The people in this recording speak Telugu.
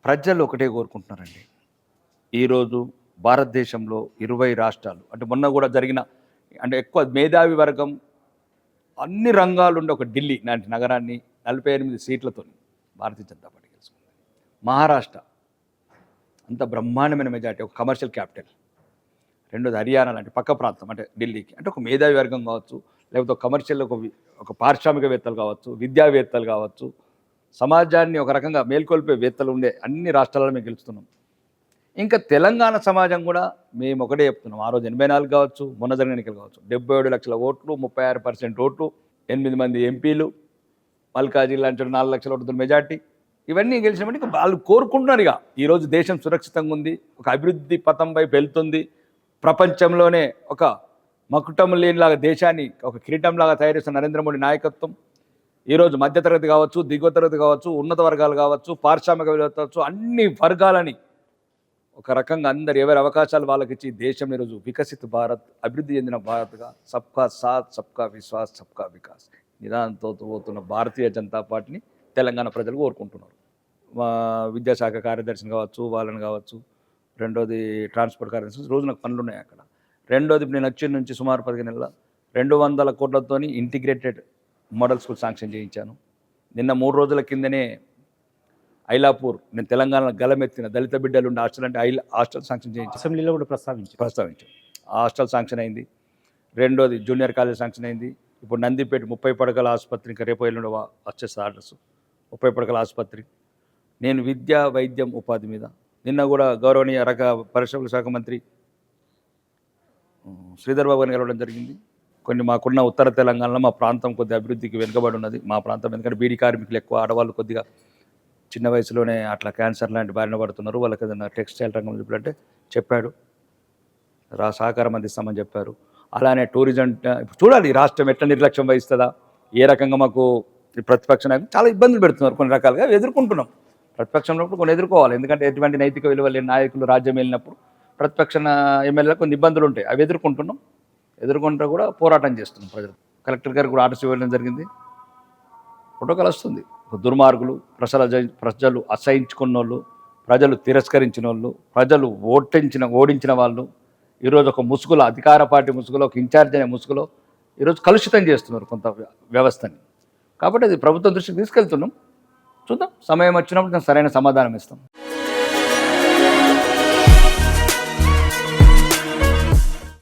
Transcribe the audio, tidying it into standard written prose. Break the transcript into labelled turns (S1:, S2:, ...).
S1: ప్రజలు ఒకటే కోరుకుంటున్నారండి. ఈరోజు భారతదేశంలో 20 రాష్ట్రాలు అంటే మొన్న కూడా జరిగిన అంటే ఎక్కువ మేధావి వర్గం అన్ని రంగాలుండే ఒక ఢిల్లీ లాంటి నగరాన్ని 48 సీట్లతో భారతీయ జనతా పార్టీ గెలుచుకుంది. మహారాష్ట్ర అంత బ్రహ్మాండమైన మెజార్టీ, ఒక కమర్షియల్ క్యాపిటల్. రెండోది హర్యానా లాంటి పక్క ప్రాంతం అంటే ఢిల్లీకి అంటే ఒక మేధావి వర్గం కావచ్చు, లేకపోతే ఒక కమర్షియల్ ఒక పారిశ్రామికవేత్తలు కావచ్చు, విద్యావేత్తలు కావచ్చు, సమాజాన్ని ఒక రకంగా మేల్కొల్పే వేత్తలు ఉండే అన్ని రాష్ట్రాలలో మేము గెలుస్తున్నాం. ఇంకా తెలంగాణ సమాజం కూడా మేము ఒకటే చెప్తున్నాం. ఆ రోజు 84 కావచ్చు, మొన్న జరిగిన ఎన్నికలు కావచ్చు, 77 లక్షల ఓట్లు, 36% ఓట్లు, 8 మంది ఎంపీలు, మల్కాజిల్లా అంటే 4 లక్షల ఓట్లతో మెజార్టీ, ఇవన్నీ గెలిచినామంటే వాళ్ళు కోరుకుంటున్నారు. ఇక ఈరోజు దేశం సురక్షితంగా ఉంది, ఒక అభివృద్ధి పథం వైపు వెళ్తుంది, ప్రపంచంలోనే ఒక మకుటం లేనిలాగా దేశాన్ని ఒక కిరీటంలాగా తయారు చేస్తున్న నరేంద్ర మోడీ నాయకత్వం. ఈరోజు మధ్యతరగతి కావచ్చు, దిగువ తరగతి కావచ్చు, ఉన్నత వర్గాలు కావచ్చు, పారిశ్రామికవేత్తలు కావచ్చు, అన్ని వర్గాలని ఒక రకంగా అందరు ఎవరి అవకాశాలు వాళ్ళకి ఇచ్చి దేశం ఈరోజు వికసిత భారత్, అభివృద్ధి చెందిన భారత్గా సబ్కా సాత్, సబ్కా విశ్వాస్, సబ్కా వికాస్ నిదానంతో పోతున్న భారతీయ జనతా పార్టీని తెలంగాణ ప్రజలు కోరుకుంటున్నారు. విద్యాశాఖ కార్యదర్శిని కావచ్చు, వాళ్ళని కావచ్చు. రెండోది ట్రాన్స్పోర్ట్ కార్యదర్శి, రోజు నాకు పనులు ఉన్నాయి అక్కడ. రెండోది నేను వచ్చిన నుంచి సుమారు 15 నెలల 200 కోట్లతో ఇంటిగ్రేటెడ్ మోడల్ స్కూల్ శాంక్షన్ చేయించాను. నిన్న 3 రోజుల కిందనే ఐలాపూర్, నేను తెలంగాణలో గలమెత్తిన దళిత బిడ్డలు ఉండే హాస్టల్ అంటే హాస్టల్ శాంక్షన్ చేయించాను.
S2: అసెంబ్లీలో కూడా ప్రస్తావించాను.
S1: ఆ హాస్టల్ శాంక్షన్ అయింది. రెండోది జూనియర్ కాలేజ్ శాంక్షన్ అయింది. ఇప్పుడు నందిపేట 30 పడకల ఆసుపత్రి, ఇంకా రేపు ఎల్లుండి వచ్చేస్తుంది ఆర్డర్స్. 30 పడకల ఆసుపత్రి. నేను విద్య, వైద్యం, ఉపాధి మీద నిన్న కూడా గౌరవనీయ పరిశ్రమల శాఖ మంత్రి శ్రీధర్ బాబు గారిని కలవడం జరిగింది. కొన్ని మాకున్న ఉత్తర తెలంగాణలో మా ప్రాంతం కొద్దిగా అభివృద్ధికి వెనుకబడి ఉన్నది. మా ప్రాంతం ఎందుకంటే బీడీ కార్మికులు ఎక్కువ, ఆడవాళ్ళు కొద్దిగా చిన్న వయసులోనే అట్లా క్యాన్సర్ లాంటి బారిన పడుతున్నారు. వాళ్ళకి ఏదైనా టెక్స్టైల్ రంగం చెప్పాలంటే చెప్పాడు, సహకారం అందిస్తామని చెప్పారు. అలానే టూరిజం ఇప్పుడు చూడాలి రాష్ట్రం ఎట్లా నిర్లక్ష్యం వహిస్తుందా, ఏ రకంగా మాకు ప్రతిపక్ష నాయకులు చాలా ఇబ్బందులు పెడుతున్నారు. కొన్ని రకాలుగా ఎదుర్కొంటున్నాం. ప్రతిపక్షంలో కొన్ని ఎదుర్కోవాలి, ఎందుకంటే ఎటువంటి నైతిక విలువలు లేని నాయకులు రాజ్యం వెళ్ళినప్పుడు ప్రతిపక్ష ఎమ్మెల్యేలకు కొన్ని ఇబ్బందులు ఉంటాయి. అవి ఎదుర్కొంటున్నాం. ఎదుర్కొంటూ కూడా పోరాటం చేస్తున్నాం. కలెక్టర్ గారికి కూడా ఆర్డర్స్ ఇవ్వడం జరిగింది. ప్రోటోకాల్ వస్తుంది. దుర్మార్గులు, ప్రజలు అసహించుకున్న వాళ్ళు, ప్రజలు తిరస్కరించిన వాళ్ళు, ప్రజలు ఓడించిన వాళ్ళు ఈరోజు ఒక ముసుగులో, అధికార పార్టీ ముసుగులో, ఒక ఇన్ఛార్జ్ అనే ముసుగులో ఈరోజు కలుషితం చేస్తున్నారు కొంత వ్యవస్థని. కాబట్టి అది ప్రభుత్వం దృష్టికి తీసుకెళ్తున్నాం. చూద్దాం, సమయం వచ్చినప్పుడు సరైన సమాధానం ఇస్తాం.